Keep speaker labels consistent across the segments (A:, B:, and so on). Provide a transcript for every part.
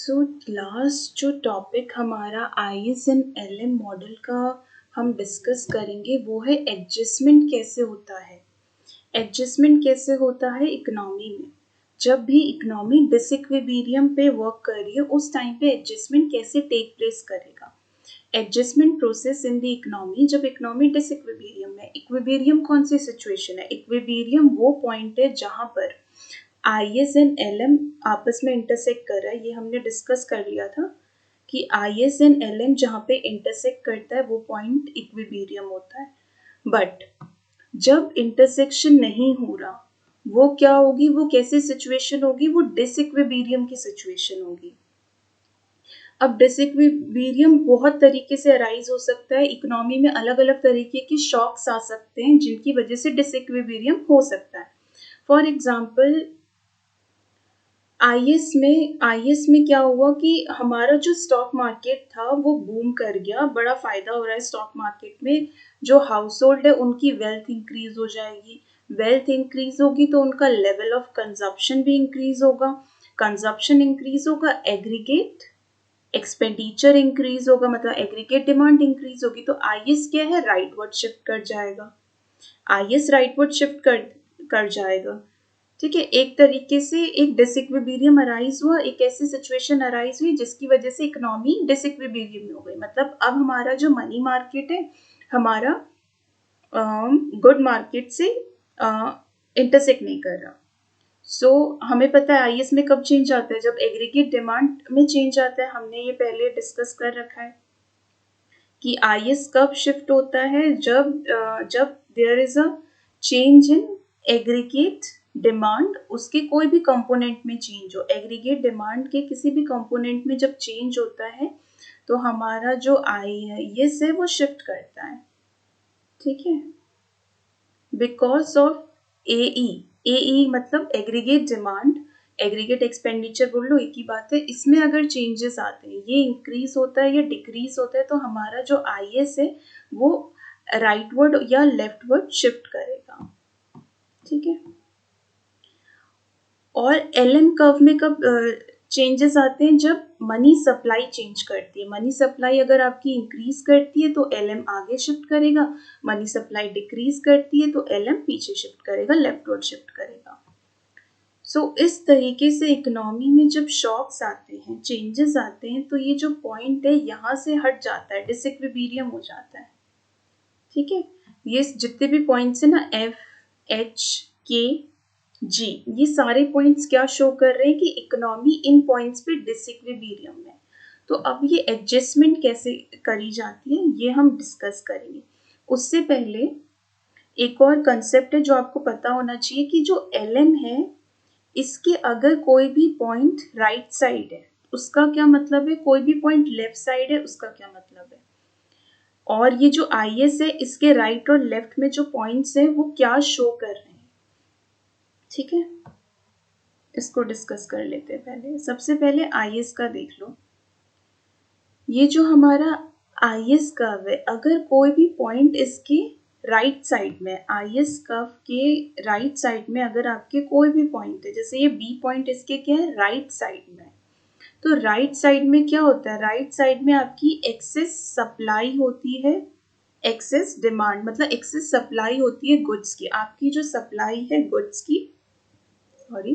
A: So last जो topic हमारा ISN-LM model का हम डिस्कस करेंगे वो है एडजस्टमेंट कैसे होता है। एडजस्टमेंट कैसे होता है इकोनॉमी में। जब भी इकोनॉमी डिसइक्विलिब्रियम पे वर्क कर रही है उस टाइम पे एडजस्टमेंट कैसे टेक प्लेस करेगा। Adjustment process in the economy, जब इकोनॉमी डिसइक्विलिब्रियम में, इक्विलिब्रियम कौन सी सिचुएशन है, इक्विलिब्रियम वो पॉइंट है जहां पर ISN-LM आपस में इंटरसेक्ट कर रहा है। ये हमने डिस्कस कर लिया था कि ISN-LM जहाँ पे इंटरसेक्ट करता है वो पॉइंट इक्विलिब्रियम होता है। बट जब इंटरसेक्शन नहीं हो रहा वो क्या होगी, वो कैसी सिचुएशन होगी, वो डिसइक्विलिब्रियम की सिचुएशन होगी। अब डिसइक्विलिब्रियम बहुत तरीके से अराइज हो सकता है। इकोनॉमी में अलग अलग तरीके के शॉक्स आ सकते हैं जिनकी वजह से डिसइक्विलिब्रियम हो सकता है। फॉर एग्जाम्पल आईएस में क्या हुआ कि हमारा जो स्टॉक मार्केट था वो बूम कर गया, बड़ा फायदा हो रहा है स्टॉक मार्केट में। जो हाउस होल्ड है उनकी वेल्थ इंक्रीज हो जाएगी, वेल्थ इंक्रीज होगी तो उनका लेवल ऑफ कंजप्शन भी इंक्रीज होगा, कंजप्शन इंक्रीज होगा, एग्रीगेट एक्सपेंडिचर इंक्रीज होगा, मतलब एग्रीगेट डिमांड इंक्रीज होगी। तो आईएस क्या है, राइटवर्ड शिफ्ट कर जाएगा, आईएस राइटवर्ड शिफ्ट कर जाएगा। ठीक है, एक तरीके से एक डिसइक्विलिब्रियम अराइज हुआ, एक ऐसी सिचुएशन अराइज हुई जिसकी वजह से इकोनॉमी डिसइक्विलिब्रियम में हो गई। मतलब अब हमारा जो मनी मार्केट है हमारा गुड मार्केट से इंटरसेक्ट नहीं कर रहा। सो हमें पता है आईएस में कब चेंज आता है, जब एग्रीगेट डिमांड में चेंज आता है। हमने ये पहले डिस्कस कर रखा है कि आईएस कब शिफ्ट होता है, जब there is a change in aggregate demand, उसके कोई भी कंपोनेंट में चेंज हो, एग्रीगेट डिमांड के किसी भी कंपोनेंट में जब चेंज होता है तो हमारा जो आईएस है वो शिफ्ट करता है। ठीक है, बिकॉज ऑफ एई मतलब एग्रीगेट डिमांड, एग्रीगेट एक्सपेंडिचर बोल लो, एक ही बात है। इसमें अगर चेंजेस आते हैं, ये इंक्रीज होता है या डिक्रीज होता है, तो हमारा जो आईएस है वो राइटवर्ड या लेफ्टवर्ड शिफ्ट करेगा। ठीक है, और एलएम कर्व में कब चेंजेस आते हैं, जब मनी सप्लाई चेंज करती है। मनी सप्लाई अगर आपकी इंक्रीज करती है तो एलएम आगे शिफ्ट करेगा, मनी सप्लाई डिक्रीज करती है तो एलएम पीछे शिफ्ट करेगा, लेफ्टवर्ड शिफ्ट करेगा। सो इस तरीके से इकोनॉमी में जब शॉक्स आते हैं, चेंजेस आते हैं, तो ये जो पॉइंट है यहाँ से हट जाता है, डिसइक्विलिब्रियम हो जाता है। ठीक है, ये जितने भी पॉइंट्स है ना, एफ, एच, के, जी, ये सारे पॉइंट्स क्या शो कर रहे हैं कि इकोनॉमी इन पॉइंट्स पे डिसइक्विलिब्रियम में। तो अब ये एडजस्टमेंट कैसे करी जाती है ये हम डिस्कस करेंगे। उससे पहले एक और कंसेप्ट है जो आपको पता होना चाहिए कि जो एलएम है इसके अगर कोई भी पॉइंट राइट साइड है उसका क्या मतलब है, कोई भी पॉइंट लेफ्ट साइड है उसका क्या मतलब है, और ये जो आईएस है इसके राइट और लेफ्ट में जो पॉइंट्स है वो क्या शो कर रहे हैं। ठीक है, इसको डिस्कस कर लेते हैं। पहले सबसे पहले आईएस का देख लो। ये जो हमारा आईएस कर्व है, अगर कोई भी पॉइंट इसके राइट साइड में, आईएस कर्व के राइट साइड में अगर आपके कोई भी पॉइंट है, जैसे ये बी पॉइंट इसके क्या है, राइट साइड में, तो राइट साइड में क्या होता है, राइट साइड में आपकी एक्सेस सप्लाई होती है, एक्सेस डिमांड मतलब एक्सेस सप्लाई होती है गुड्स की। आपकी जो सप्लाई है गुड्स की, सॉरी,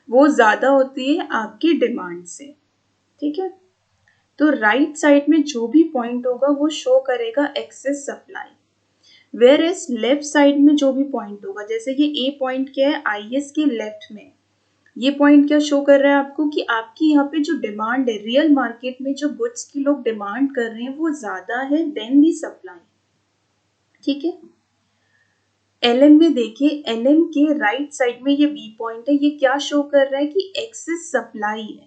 A: वो ज्यादा होती है आपकी डिमांड से। ठीक है, तो राइट साइड में जो भी पॉइंट होगा वो शो करेगा excess supply, whereas left side में जो भी पॉइंट होगा, जैसे ये ए पॉइंट क्या है आईएस के लेफ्ट में, ये पॉइंट क्या शो कर रहा है आपको कि आपकी यहाँ पे जो डिमांड है, रियल मार्केट में जो गुड्स की लोग डिमांड कर रहे हैं वो ज्यादा है देन दी सप्लाई। ठीक है, एलएम में देखिए, एलएम के राइट साइड में ये बी पॉइंट है, ये क्या शो कर रहा है कि एक्सेस सप्लाई है,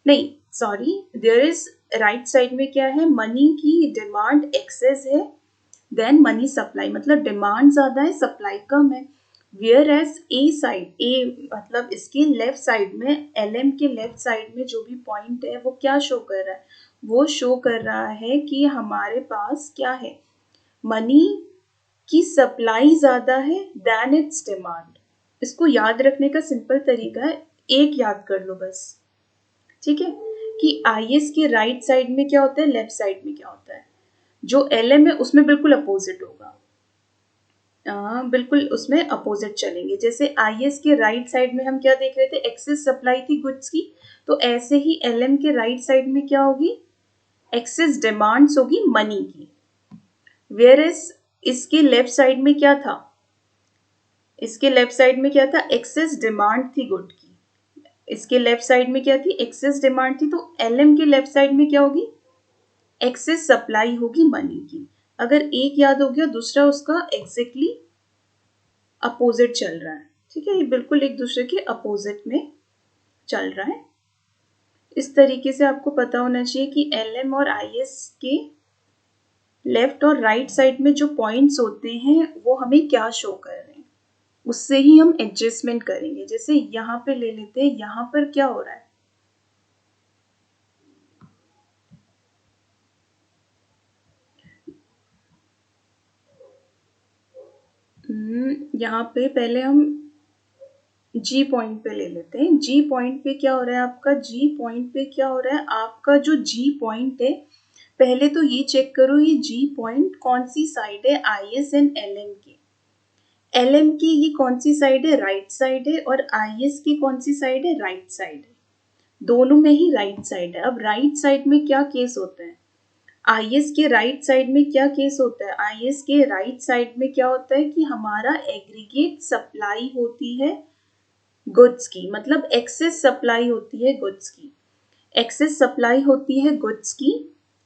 A: नहीं sorry, there is right side में क्या है, मनी की डिमांड एक्सेस है, देन मनी सप्लाई मतलब डिमांड ज्यादा है सप्लाई कम है। Whereas A side, A मतलब इसके लेफ्ट साइड में, एलएम के लेफ्ट साइड में जो भी पॉइंट है वो क्या शो कर रहा है, वो शो कर रहा है कि हमारे पास क्या है, मनी की सप्लाई ज्यादा है देन इट्स डिमांड। इसको याद रखने का सिंपल तरीका है, एक याद कर लो बस। ठीक है, कि IS के राइट साइड में क्या होता है, लेफ्ट साइड में क्या होता है। जो LM है उसमें बिल्कुल अपोजिट होगा, बिल्कुल उसमें अपोजिट चलेंगे। जैसे IS के राइट साइड में हम क्या देख रहे थे, एक्सेस सप्लाई थी गुड्स की, तो ऐसे ही LM के राइट साइड में क्या होगी, एक्सेस डिमांड्स होगी मनी की। वेयर एज इसके लेफ्ट साइड में क्या था, इसके लेफ्ट साइड में क्या था, एक्सेस डिमांड थी गुड की। इसके लेफ्ट साइड में क्या थी, एक्सेस डिमांड थी। तो LM के लेफ्ट साइड में क्या होगी, एक्सेस सप्लाई होगी मनी की। अगर एक याद हो गया, दूसरा उसका एग्जैक्टली अपोजिट चल रहा है। ठीक है, ये बिल्कुल एक दूसरे के अपोजिट में चल रहा है। इस तरीके से आपको पता होना चाहिए कि LM और IS के लेफ्ट और राइट साइड में जो पॉइंट्स होते हैं वो हमें क्या शो कर रहे हैं, उससे ही हम एडजस्टमेंट करेंगे। जैसे यहाँ पे ले लेते हैं, यहाँ पर क्या हो रहा है, यहाँ पे पहले हम G पॉइंट पे ले लेते हैं। G पॉइंट पे क्या हो रहा है आपका, G पॉइंट पे क्या हो रहा है आपका, जो G पॉइंट है, पहले तो ये चेक करो ये G पॉइंट कौन सी साइड है, IS एंड LM की। LM की ये कौन सी साइड है, राइट साइड है, और IS की कौन सी साइड है, राइट साइड है। दोनों में ही राइट साइड है। अब राइट साइड में क्या केस होता है, IS के राइट साइड में क्या केस होता है, IS के राइट साइड में क्या होता है कि हमारा एग्रीगेट सप्लाई होती है गुड्स की, मतलब एक्सेस सप्लाई होती है गुड्स की। एक्सेस सप्लाई होती है गुड्स की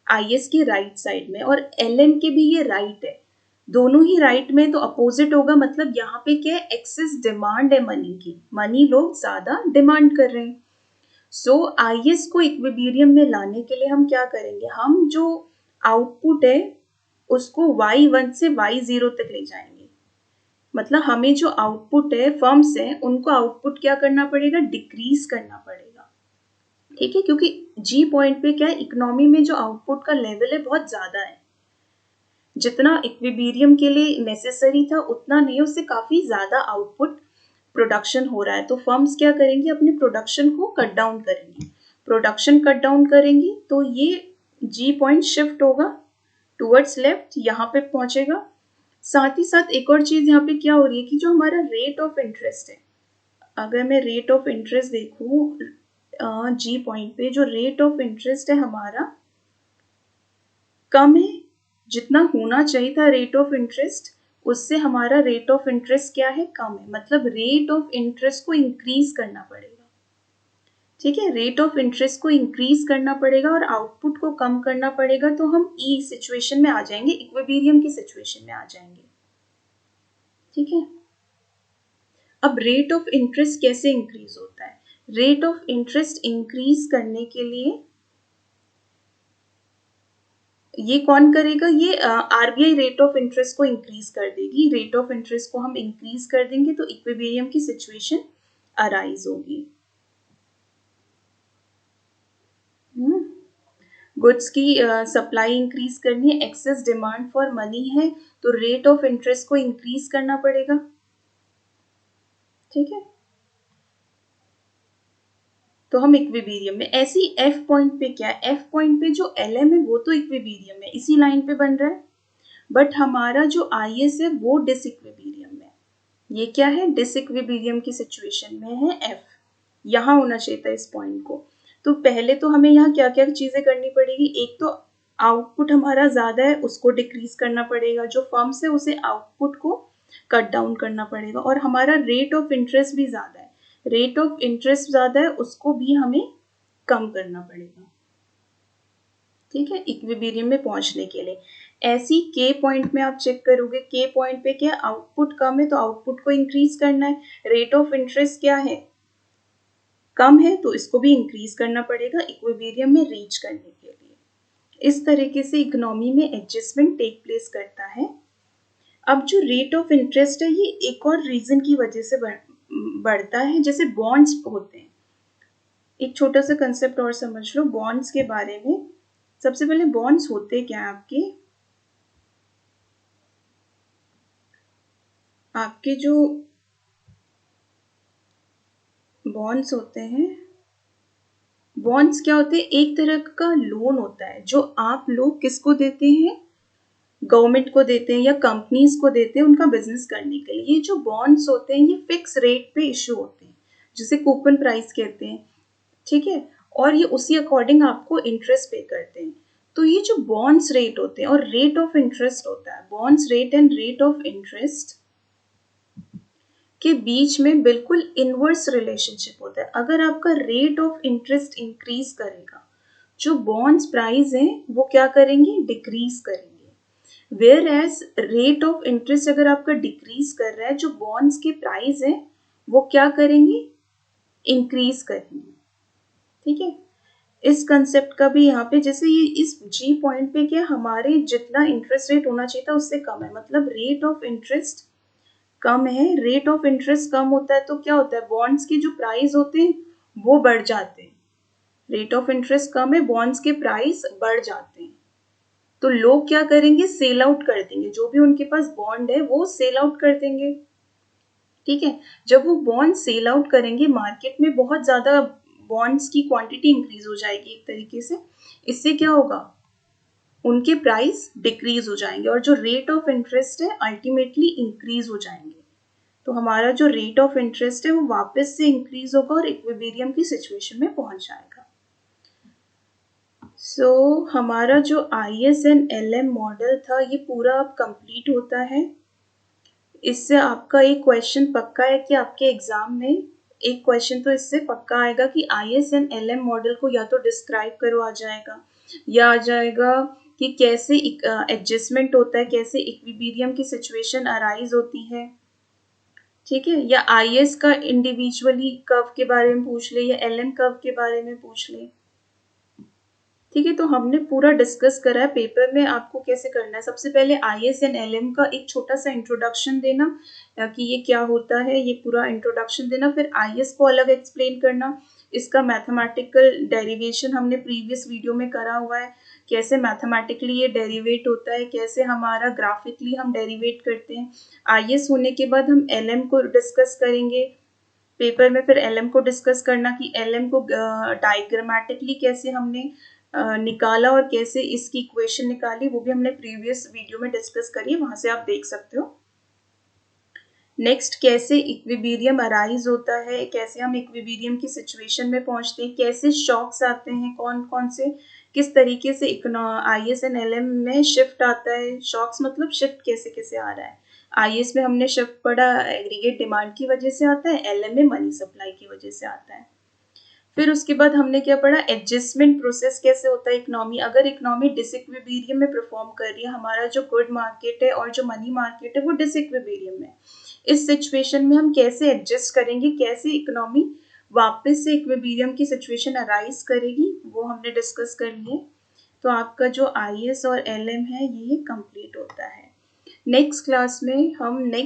A: IS के राइट साइड में, और LM के भी ये राइट है। दोनों ही राइट में, तो अपोजिट होगा। मतलब यहाँ पे क्या है, एक्सेस डिमांड है मनी की, मनी लोग ज्यादा डिमांड कर रहे हैं। सो IS को इक्विलिब्रियम में लाने के लिए हम क्या करेंगे, हम जो आउटपुट है उसको Y1 से Y0 तक ले जाएंगे। मतलब हमें जो आउटपुट है, फर्म्स है, उनको आउटपुट क्या करना पड़ेगा, डिक्रीज करना पड़ेगा। ठीक है, क्योंकि G पॉइंट पे क्या है, इकोनॉमी में जो आउटपुट का लेवल है बहुत ज्यादा है। जितना इक्विलिब्रियम के लिए नेसेसरी था उतना नहीं, उससे काफी ज्यादा आउटपुट प्रोडक्शन हो रहा है। तो फर्म्स क्या करेंगे, अपने प्रोडक्शन को कट डाउन करेंगी। प्रोडक्शन कट डाउन करेंगी तो ये G पॉइंट शिफ्ट होगा टुवर्ड्स लेफ्ट, यहाँ पे पहुंचेगा। साथ ही साथ एक और चीज यहाँ पे क्या हो रही है कि जो हमारा रेट ऑफ इंटरेस्ट है, अगर मैं रेट ऑफ इंटरेस्ट देखूं G पॉइंट पे, जो रेट ऑफ इंटरेस्ट है हमारा कम है, जितना होना चाहिए था रेट ऑफ इंटरेस्ट, उससे हमारा रेट ऑफ इंटरेस्ट क्या है, कम है। मतलब रेट ऑफ इंटरेस्ट को इंक्रीज करना पड़ेगा। ठीक है, रेट ऑफ इंटरेस्ट को इंक्रीज करना पड़ेगा और आउटपुट को कम करना पड़ेगा, तो हम ई सिचुएशन में आ जाएंगे, इक्विलिब्रियम की सिचुएशन में आ जाएंगे। ठीक है, अब रेट ऑफ इंटरेस्ट कैसे इंक्रीज होता है, रेट ऑफ इंटरेस्ट इंक्रीज करने के लिए ये कौन करेगा, ये RBI रेट ऑफ इंटरेस्ट को इंक्रीज कर देगी। रेट ऑफ इंटरेस्ट को हम इंक्रीज कर देंगे तो इक्विलिब्रियम की सिचुएशन अराइज होगी। गुड्स की सप्लाई इंक्रीज करनी है, एक्सेस डिमांड फॉर मनी है, तो रेट ऑफ इंटरेस्ट को इंक्रीज करना पड़ेगा। ठीक है, तो हम इक्विलिब्रियम में, ऐसी F पॉइंट पे क्या है, F पॉइंट पे जो LM है वो तो इक्विलिब्रियम है, इसी लाइन पे बन रहा है, बट हमारा जो IS है वो डिसइक्विलिब्रियम है। ये क्या है, डिसइक्विलिब्रियम की सिचुएशन में है F, यहाँ होना चाहिए था इस पॉइंट को। तो पहले तो हमें यहाँ क्या क्या चीजें करनी पड़ेगी, एक तो आउटपुट हमारा ज्यादा है उसको डिक्रीज करना पड़ेगा, जो फर्म्स है उसे आउटपुट को कट डाउन करना पड़ेगा, और हमारा रेट ऑफ इंटरेस्ट भी ज्यादा है, रेट ऑफ इंटरेस्ट ज्यादा है उसको भी हमें कम करना पड़ेगा। ठीक है, इक्विलिब्रियम में पहुंचने के लिए। ऐसी के पॉइंट में आप चेक करोगे, के पॉइंट पे क्या, आउटपुट कम है तो आउटपुट को इंक्रीज करना है, रेट ऑफ इंटरेस्ट क्या है, कम है, तो इसको भी इंक्रीज करना पड़ेगा इक्विलिब्रियम में रीच करने के लिए। इस तरीके से इकोनॉमी में एडजस्टमेंट टेक प्लेस करता है। अब जो रेट ऑफ इंटरेस्ट है ये एक और रीजन की वजह से बढ़ता है, जैसे बॉन्ड्स होते हैं। एक छोटा सा कंसेप्ट और समझ लो बॉन्ड्स के बारे में। सबसे पहले बॉन्ड्स होते क्या है, आपके जो बॉन्ड्स होते हैं बॉन्ड्स क्या होते हैं? एक तरह का लोन होता है जो आप लोग किसको देते हैं? गवर्नमेंट को देते हैं या कंपनीज को देते हैं उनका बिजनेस करने के लिए। ये जो बॉन्ड्स होते हैं ये फिक्स रेट पे इशू होते हैं, जिसे कूपन प्राइस कहते हैं, ठीक है? और ये उसी अकॉर्डिंग आपको इंटरेस्ट पे करते हैं। तो ये जो बॉन्ड्स रेट होते हैं और रेट ऑफ इंटरेस्ट होता है, bonds rate and rate of interest के बीच में बिल्कुल इनवर्स रिलेशनशिप होता है। अगर आपका रेट ऑफ इंटरेस्ट इंक्रीज करेगा, जो बॉन्ड्स प्राइस है वो क्या करेंगे? डिक्रीज करेंगे। Whereas rate of interest अगर आपका डिक्रीज कर रहा है, जो बॉन्ड्स के प्राइस है वो क्या करेंगे? इंक्रीज करेंगे, ठीक है? इस कंसेप्ट का भी यहाँ पे, जैसे ये इस जी पॉइंट पे क्या हमारे जितना इंटरेस्ट रेट होना चाहिए था उससे कम है, मतलब रेट ऑफ इंटरेस्ट कम है। रेट ऑफ इंटरेस्ट कम होता है तो क्या होता है? बॉन्ड्स के जो प्राइस होते हैं वो बढ़ जाते हैं। रेट ऑफ इंटरेस्ट कम है, बॉन्ड्स के प्राइस बढ़ जाते हैं, तो लोग क्या करेंगे? सेल आउट कर देंगे। जो भी उनके पास बॉन्ड है वो सेल आउट कर देंगे, ठीक है? जब वो बॉन्ड सेल आउट करेंगे, मार्केट में बहुत ज्यादा बॉन्ड्स की क्वांटिटी इंक्रीज हो जाएगी एक तरीके से। इससे क्या होगा? उनके प्राइस डिक्रीज हो जाएंगे और जो रेट ऑफ इंटरेस्ट है अल्टीमेटली इंक्रीज हो जाएंगे। तो हमारा जो रेट ऑफ इंटरेस्ट है वो वापस से इंक्रीज होगा और इक्विलिब्रियम की सिचुएशन में पहुंच जाएगा। सो हमारा जो ISN-LM मॉडल था ये पूरा अब कंप्लीट होता है। इससे आपका एक क्वेश्चन पक्का है कि आपके एग्जाम में एक क्वेश्चन तो इससे पक्का आएगा कि ISN-LM मॉडल को या तो डिस्क्राइब करो आ जाएगा, या आ जाएगा कि कैसे एडजस्टमेंट होता है, कैसे इक्विलिब्रियम की सिचुएशन अराइज होती है, ठीक है? या IS का इंडिविजुअली कर्व के बारे में पूछ ले या LM कर्व के बारे में पूछ ले, ठीक है? तो हमने पूरा डिस्कस करा है पेपर में आपको कैसे करना है। सबसे पहले ISN-LM का एक छोटा सा इंट्रोडक्शन देना कि ये क्या होता है, ये पूरा इंट्रोडक्शन देना, फिर IS को अलग एक्सप्लेन करना। इसका मैथमेटिकल डेरिवेशन हमने प्रीवियस वीडियो में करा हुआ है, कैसे मैथमेटिकली ये डेरिवेट होता है, कैसे हमारा ग्राफिकली हम डेरिवेट करते हैं। IS होने के बाद हम LM को डिस्कस करेंगे पेपर में, फिर LM को डिस्कस करना कि LM को डायग्रामेटिकली कैसे हमने निकाला और कैसे इसकी इक्वेशन निकाली, वो भी हमने प्रीवियस वीडियो में डिस्कस करी है, वहां से आप देख सकते हो। नेक्स्ट, कैसे इक्विलिब्रियम अराइज होता है, कैसे हम इक्विलिब्रियम की सिचुएशन में पहुंचते हैं, कैसे शॉक्स आते हैं, कौन कौन से, किस तरीके से ISN-LM में शिफ्ट आता है। शॉक्स मतलब शिफ्ट कैसे कैसे आ रहा है। IS में हमने शिफ्ट पढ़ा एग्रीगेट डिमांड की वजह से आता है, LM में मनी सप्लाई की वजह से आता है। फिर उसके बाद हमने क्या पढ़ा? एडजस्टमेंट प्रोसेस कैसे होता है इकोनॉमी। अगर इकोनॉमी डिसइक्विलिब्रियम में परफॉर्म कर रही है, हमारा जो गुड मार्केट है और जो मनी मार्केट है वो डिसइक्विलिब्रियम में, इस सिचुएशन में हम कैसे एडजस्ट करेंगे, कैसे इकोनॉमी वापस से इक्विलिब्रियम की सिचुएशन अराइज करेगी, वो हमने डिस्कस कर लिए। तो आपका जो IS और LM है ये कंप्लीट होता है। नेक्स्ट क्लास में हम नेक्स्ट